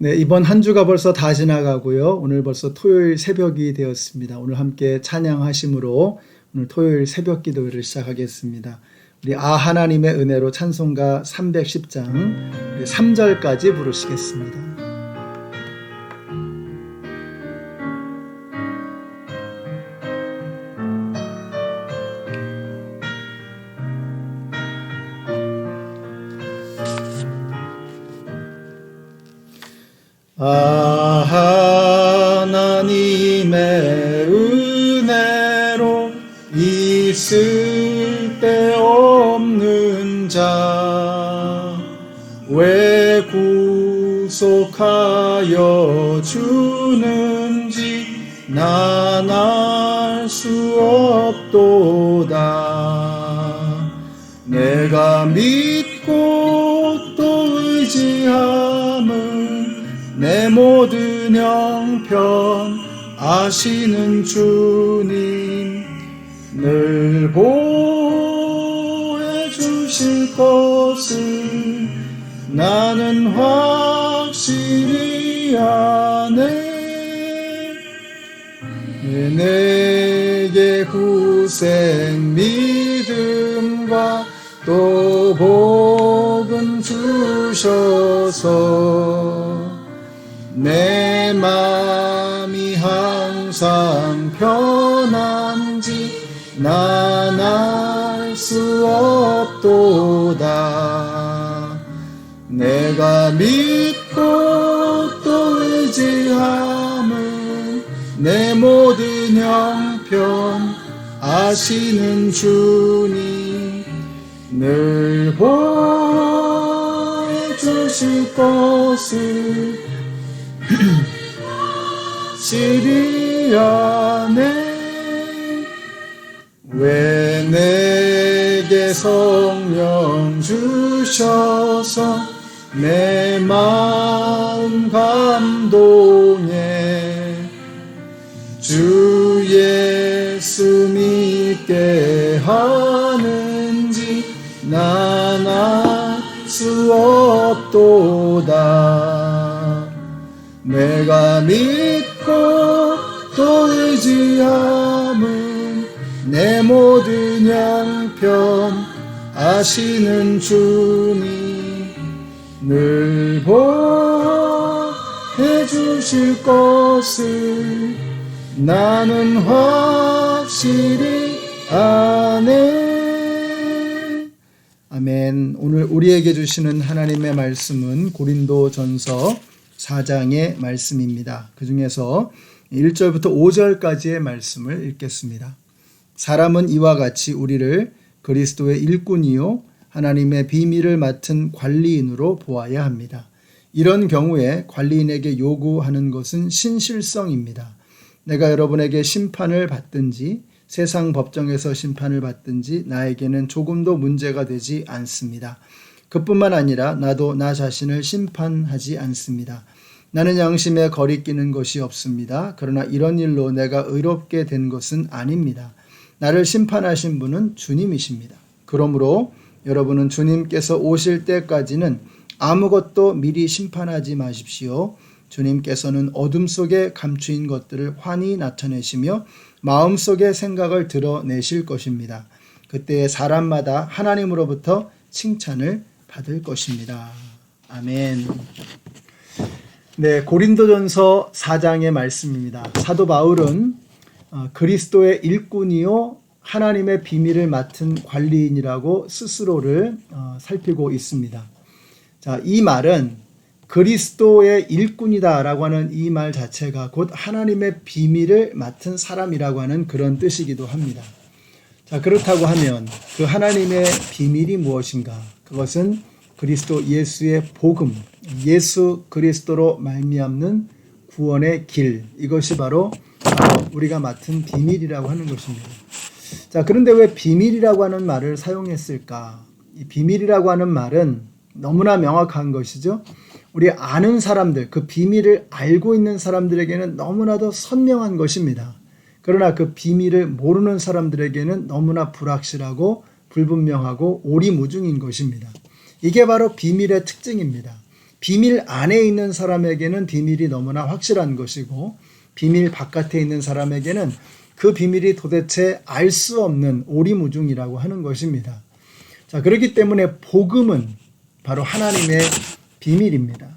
네, 이번 한 주가 벌써 다 지나가고요. 오늘 벌써 토요일 새벽이 되었습니다. 오늘 함께 찬양하심으로 오늘 토요일 새벽 기도회를 시작하겠습니다. 우리 하나님의 은혜로 찬송가 310장 3절까지 부르시겠습니다. 하나님의 은혜로 있을 데 없는 자 왜 구속하여 주는지 난 알 수 없도다. 내가 믿고 또 의지함은 내 모든 형편 아시는 주님 늘 보호해 주실 것을 나는 확실히 아네. 내게 후생 믿음과 또 복음 주셔서 내 맘이 항상 편한지 난 알 수 없도다. 내가 믿고 또 의지함은 내 모든 형편 아시는 주님 늘 보호해 주실 것을 확실히 아네. 왜 내게 성령 주셔서 내 마음 감동해 주 예수 믿게 하는지 난 알 수 없도다. 내가 믿고 또 의지함은 내 모든 형편 아시는 주님 늘 보호해 주실 것을 나는 확실히 아네. 아멘. 오늘 우리에게 주시는 하나님의 말씀은 고린도전서 4장의 말씀입니다. 그 중에서 1절부터 5절까지의 말씀을 읽겠습니다. 사람은 이와 같이 우리를 그리스도의 일꾼이요 하나님의 비밀을 맡은 관리인으로 보아야 합니다. 이런 경우에 관리인에게 요구하는 것은 신실성입니다. 내가 여러분에게 심판을 받든지 세상 법정에서 심판을 받든지 나에게는 조금도 문제가 되지 않습니다. 그뿐만 아니라 나도 나 자신을 심판하지 않습니다. 나는 양심에 거리끼는 것이 없습니다. 그러나 이런 일로 내가 의롭게 된 것은 아닙니다. 나를 심판하신 분은 주님이십니다. 그러므로 여러분은 주님께서 오실 때까지는 아무것도 미리 심판하지 마십시오. 주님께서는 어둠 속에 감추인 것들을 환히 나타내시며 마음속의 생각을 드러내실 것입니다. 그때 사람마다 하나님으로부터 칭찬을 받을 것입니다. 아멘. 네, 고린도전서 4장의 말씀입니다. 사도 바울은 그리스도의 일꾼이요 하나님의 비밀을 맡은 관리인이라고 스스로를 살피고 있습니다. 자, 이 말은 그리스도의 일꾼이다라고 하는 이 말 자체가 곧 하나님의 비밀을 맡은 사람이라고 하는 그런 뜻이기도 합니다. 자, 그렇다고 하면 그 하나님의 비밀이 무엇인가? 그것은 그리스도 예수의 복음, 예수 그리스도로 말미암는 구원의 길, 이것이 바로 우리가 맡은 비밀이라고 하는 것입니다. 자, 그런데 왜 비밀이라고 하는 말을 사용했을까? 이 비밀이라고 하는 말은 너무나 명확한 것이죠. 우리 아는 사람들, 그 비밀을 알고 있는 사람들에게는 너무나도 선명한 것입니다. 그러나 그 비밀을 모르는 사람들에게는 너무나 불확실하고 불분명하고 오리무중인 것입니다. 이게 바로 비밀의 특징입니다. 비밀 안에 있는 사람에게는 비밀이 너무나 확실한 것이고 비밀 바깥에 있는 사람에게는 그 비밀이 도대체 알 수 없는 오리무중이라고 하는 것입니다. 자, 그렇기 때문에 복음은 바로 하나님의 비밀입니다.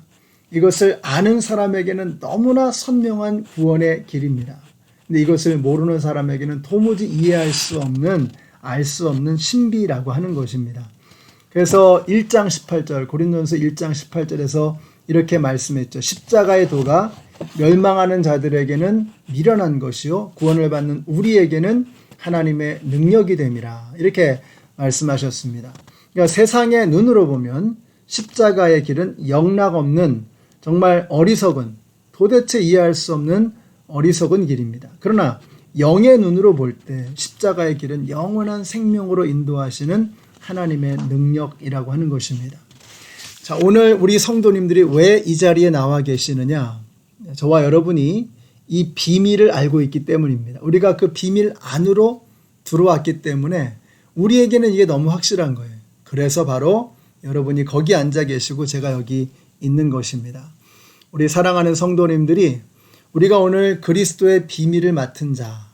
이것을 아는 사람에게는 너무나 선명한 구원의 길입니다. 근데 이것을 모르는 사람에게는 도무지 이해할 수 없는, 알 수 없는 신비라고 하는 것입니다. 그래서 1장 18절, 고린도전서 1장 18절에서 이렇게 말씀했죠. 십자가의 도가 멸망하는 자들에게는 미련한 것이요 구원을 받는 우리에게는 하나님의 능력이 됨이라. 이렇게 말씀하셨습니다. 그러니까 세상의 눈으로 보면 십자가의 길은 영락없는 정말 어리석은, 도대체 이해할 수 없는 어리석은 길입니다. 그러나 영의 눈으로 볼 때 십자가의 길은 영원한 생명으로 인도하시는 하나님의 능력이라고 하는 것입니다. 자, 오늘 우리 성도님들이 왜 이 자리에 나와 계시느냐? 저와 여러분이 이 비밀을 알고 있기 때문입니다. 우리가 그 비밀 안으로 들어왔기 때문에 우리에게는 이게 너무 확실한 거예요. 그래서 바로 여러분이 거기 앉아 계시고 제가 여기 있는 것입니다. 우리 사랑하는 성도님들이 우리가 오늘 그리스도의 비밀을 맡은 자,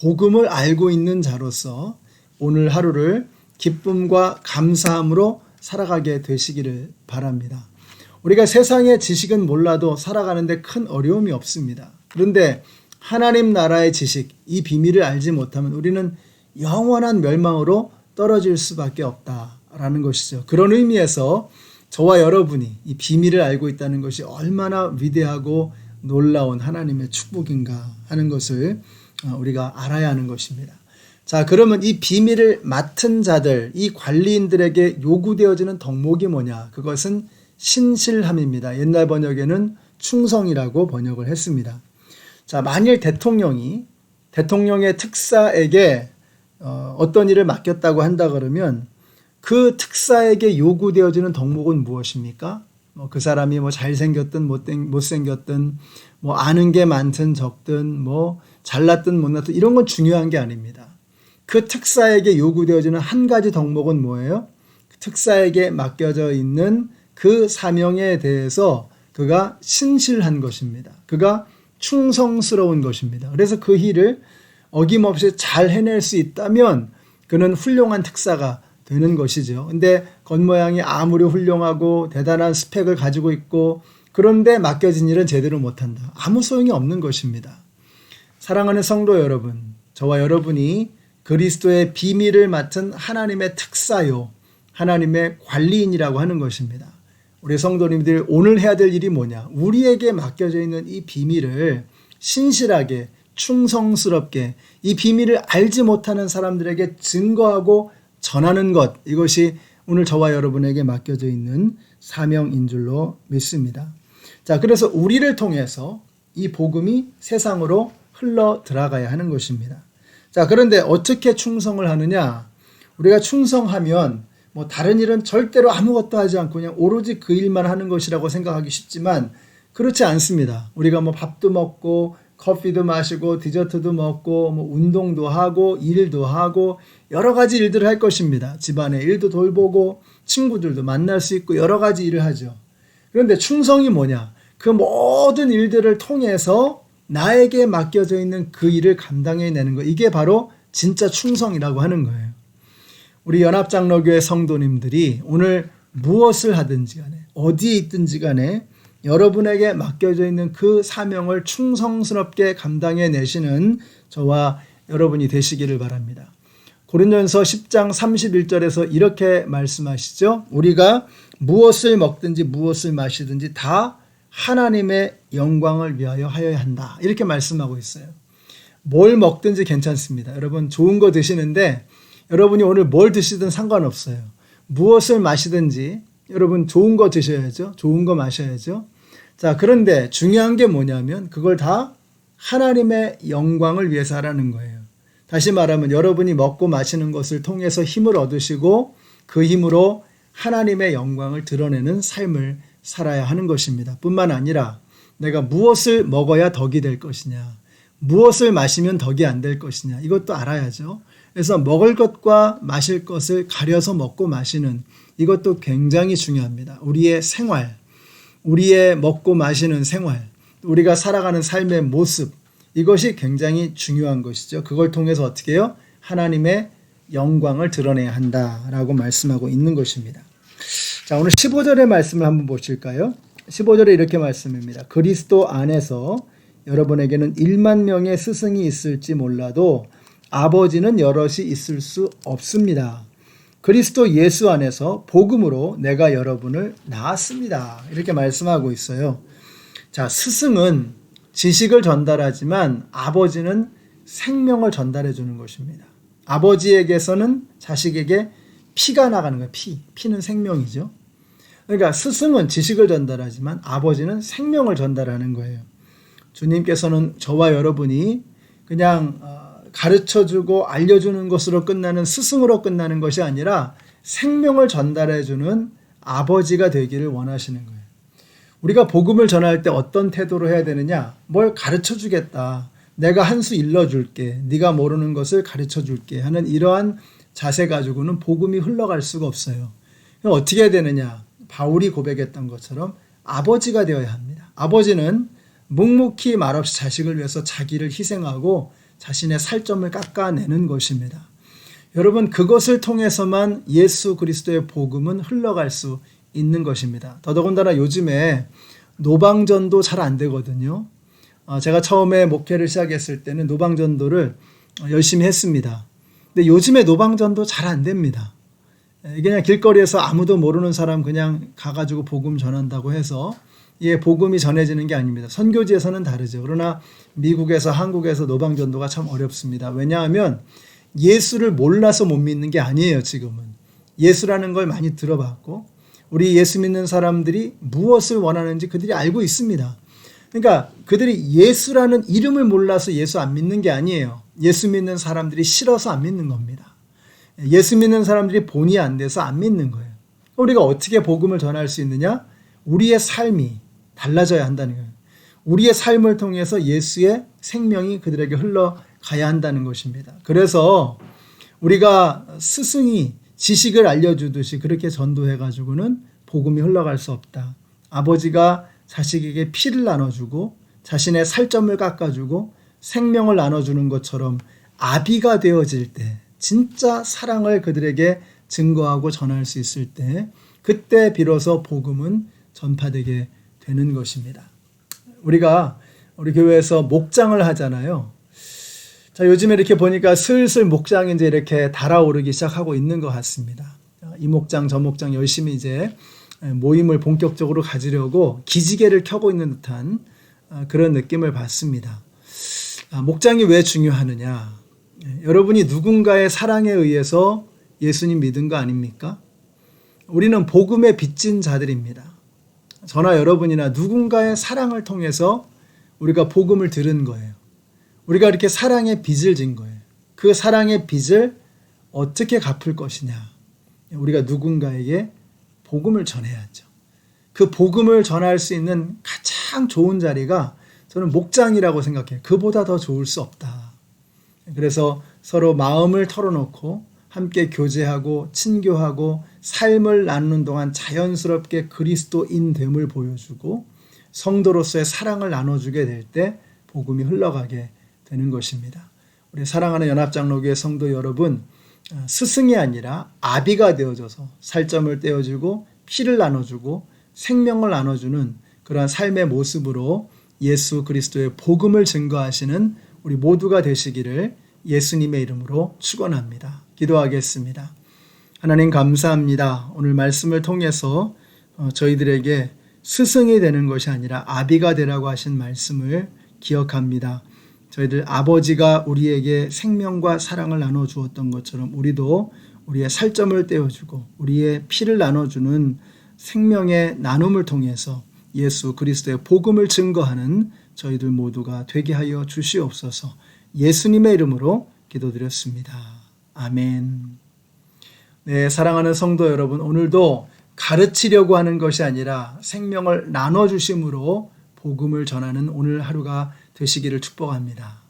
복음을 알고 있는 자로서 오늘 하루를 기쁨과 감사함으로 살아가게 되시기를 바랍니다. 우리가 세상의 지식은 몰라도 살아가는데 큰 어려움이 없습니다. 그런데 하나님 나라의 지식, 이 비밀을 알지 못하면 우리는 영원한 멸망으로 떨어질 수밖에 없다라는 것이죠. 그런 의미에서 저와 여러분이 이 비밀을 알고 있다는 것이 얼마나 위대하고 놀라운 하나님의 축복인가 하는 것을 우리가 알아야 하는 것입니다. 자, 그러면 이 비밀을 맡은 자들, 이 관리인들에게 요구되어지는 덕목이 뭐냐? 그것은 신실함입니다. 옛날 번역에는 충성이라고 번역을 했습니다. 자, 만일 대통령의 특사에게 어떤 일을 맡겼다고 한다 그러면 그 특사에게 요구되어지는 덕목은 무엇입니까? 그 사람이 잘생겼든 못생겼든 아는 게 많든 적든 잘났든 못났든 이런 건 중요한 게 아닙니다. 그 특사에게 요구되어지는 한 가지 덕목은 뭐예요? 특사에게 맡겨져 있는 그 사명에 대해서 그가 신실한 것입니다. 그가 충성스러운 것입니다. 그래서 그 일을 어김없이 잘 해낼 수 있다면 그는 훌륭한 특사가 되는 것이죠. 근데 겉모양이 아무리 훌륭하고 대단한 스펙을 가지고 있고 그런데 맡겨진 일은 제대로 못한다. 아무 소용이 없는 것입니다. 사랑하는 성도 여러분, 저와 여러분이 그리스도의 비밀을 맡은 하나님의 특사요, 하나님의 관리인이라고 하는 것입니다. 우리 성도님들 오늘 해야 될 일이 뭐냐? 우리에게 맡겨져 있는 이 비밀을 신실하게 충성스럽게 이 비밀을 알지 못하는 사람들에게 증거하고 전하는 것, 이것이 오늘 저와 여러분에게 맡겨져 있는 사명인 줄로 믿습니다. 자, 그래서 우리를 통해서 이 복음이 세상으로 흘러 들어가야 하는 것입니다. 자, 그런데 어떻게 충성을 하느냐? 우리가 충성하면 다른 일은 절대로 아무것도 하지 않고 그냥 오로지 그 일만 하는 것이라고 생각하기 쉽지만 그렇지 않습니다. 우리가 밥도 먹고 커피도 마시고 디저트도 먹고 운동도 하고 일도 하고 여러 가지 일들을 할 것입니다. 집안의 일도 돌보고 친구들도 만날 수 있고 여러 가지 일을 하죠. 그런데 충성이 뭐냐? 그 모든 일들을 통해서 나에게 맡겨져 있는 그 일을 감당해내는 것. 이게 바로 진짜 충성이라고 하는 거예요. 우리 연합장로교회 성도님들이 오늘 무엇을 하든지 간에 어디에 있든지 간에 여러분에게 맡겨져 있는 그 사명을 충성스럽게 감당해 내시는 저와 여러분이 되시기를 바랍니다. 고린도전서 10장 31절에서 이렇게 말씀하시죠. 우리가 무엇을 먹든지 무엇을 마시든지 다 하나님의 영광을 위하여 하여야 한다. 이렇게 말씀하고 있어요. 뭘 먹든지 괜찮습니다. 여러분 좋은 거 드시는데 여러분이 오늘 뭘 드시든 상관없어요. 무엇을 마시든지 여러분 좋은 거 드셔야죠. 좋은 거 마셔야죠. 자, 그런데 중요한 게 뭐냐면 그걸 다 하나님의 영광을 위해서 하라는 거예요. 다시 말하면 여러분이 먹고 마시는 것을 통해서 힘을 얻으시고 그 힘으로 하나님의 영광을 드러내는 삶을 살아야 하는 것입니다. 뿐만 아니라 내가 무엇을 먹어야 덕이 될 것이냐, 무엇을 마시면 덕이 안 될 것이냐, 이것도 알아야죠. 그래서 먹을 것과 마실 것을 가려서 먹고 마시는 이것도 굉장히 중요합니다. 우리의 생활, 우리의 먹고 마시는 생활, 우리가 살아가는 삶의 모습, 이것이 굉장히 중요한 것이죠. 그걸 통해서 어떻게 해요? 하나님의 영광을 드러내야 한다라고 말씀하고 있는 것입니다. 자, 오늘 15절의 말씀을 한번 보실까요? 15절에 이렇게 말씀합니다. 그리스도 안에서 여러분에게는 1만 명의 스승이 있을지 몰라도 아버지는 여럿이 있을 수 없습니다. 그리스도 예수 안에서 복음으로 내가 여러분을 낳았습니다. 이렇게 말씀하고 있어요. 자, 스승은 지식을 전달하지만 아버지는 생명을 전달해 주는 것입니다. 아버지에게서는 자식에게 피가 나가는 거예요. 피는 생명이죠. 그러니까 스승은 지식을 전달하지만 아버지는 생명을 전달하는 거예요. 주님께서는 저와 여러분이 그냥 가르쳐주고 알려주는 것으로 끝나는 스승으로 끝나는 것이 아니라 생명을 전달해주는 아버지가 되기를 원하시는 거예요. 우리가 복음을 전할 때 어떤 태도로 해야 되느냐? 뭘 가르쳐주겠다. 내가 한 수 일러줄게. 네가 모르는 것을 가르쳐줄게 하는 이러한 자세 가지고는 복음이 흘러갈 수가 없어요. 그럼 어떻게 해야 되느냐? 바울이 고백했던 것처럼 아버지가 되어야 합니다. 아버지는 묵묵히 말없이 자식을 위해서 자기를 희생하고 자신의 살점을 깎아내는 것입니다. 여러분, 그것을 통해서만 예수 그리스도의 복음은 흘러갈 수 있는 것입니다. 더더군다나 요즘에 노방전도 잘 안 되거든요. 제가 처음에 목회를 시작했을 때는 노방전도를 열심히 했습니다. 근데 요즘에 노방전도 잘 안 됩니다. 그냥 길거리에서 아무도 모르는 사람 그냥 가가지고 복음 전한다고 해서 이게 복음이 전해지는 게 아닙니다. 선교지에서는 다르죠. 그러나 미국에서 한국에서 노방전도가 참 어렵습니다. 왜냐하면 예수를 몰라서 못 믿는 게 아니에요. 지금은 예수라는 걸 많이 들어봤고 우리 예수 믿는 사람들이 무엇을 원하는지 그들이 알고 있습니다. 그러니까 그들이 예수라는 이름을 몰라서 예수 안 믿는 게 아니에요. 예수 믿는 사람들이 싫어서 안 믿는 겁니다. 예수 믿는 사람들이 본의 안 돼서 안 믿는 거예요. 우리가 어떻게 복음을 전할 수 있느냐? 우리의 삶이 달라져야 한다는 거예요. 우리의 삶을 통해서 예수의 생명이 그들에게 흘러가야 한다는 것입니다. 그래서 우리가 스승이 지식을 알려주듯이 그렇게 전도해가지고는 복음이 흘러갈 수 없다. 아버지가 자식에게 피를 나눠주고 자신의 살점을 깎아주고 생명을 나눠주는 것처럼 아비가 되어질 때 진짜 사랑을 그들에게 증거하고 전할 수 있을 때 그때 비로소 복음은 전파되게 되는 것입니다. 우리가 우리 교회에서 목장을 하잖아요. 자, 요즘에 이렇게 보니까 슬슬 목장이 이제 이렇게 달아오르기 시작하고 있는 것 같습니다. 이 목장, 저 목장 열심히 이제 모임을 본격적으로 가지려고 기지개를 켜고 있는 듯한 그런 느낌을 받습니다. 목장이 왜 중요하느냐? 여러분이 누군가의 사랑에 의해서 예수님 믿은 거 아닙니까? 우리는 복음에 빚진 자들입니다. 저나 여러분이나 누군가의 사랑을 통해서 우리가 복음을 들은 거예요. 우리가 이렇게 사랑의 빚을 진 거예요. 그 사랑의 빚을 어떻게 갚을 것이냐? 우리가 누군가에게 복음을 전해야죠. 그 복음을 전할 수 있는 가장 좋은 자리가 저는 목장이라고 생각해요. 그보다 더 좋을 수 없다. 그래서 서로 마음을 털어놓고 함께 교제하고 친교하고 삶을 나누는 동안 자연스럽게 그리스도인됨을 보여주고 성도로서의 사랑을 나눠주게 될 때 복음이 흘러가게 되는 것입니다. 우리 사랑하는 연합장로교회 성도 여러분, 스승이 아니라 아비가 되어줘서 살점을 떼어주고 피를 나눠주고 생명을 나눠주는 그러한 삶의 모습으로 예수 그리스도의 복음을 증거하시는 우리 모두가 되시기를 예수님의 이름으로 축원합니다. 기도하겠습니다. 하나님 감사합니다. 오늘 말씀을 통해서 저희들에게 스승이 되는 것이 아니라 아비가 되라고 하신 말씀을 기억합니다. 저희들 아버지가 우리에게 생명과 사랑을 나눠주었던 것처럼 우리도 우리의 살점을 떼어주고 우리의 피를 나눠주는 생명의 나눔을 통해서 예수 그리스도의 복음을 증거하는 저희들 모두가 되게 하여 주시옵소서. 예수님의 이름으로 기도드렸습니다. 아멘. 네, 사랑하는 성도 여러분, 오늘도 가르치려고 하는 것이 아니라 생명을 나눠주심으로 복음을 전하는 오늘 하루가 되시기를 축복합니다.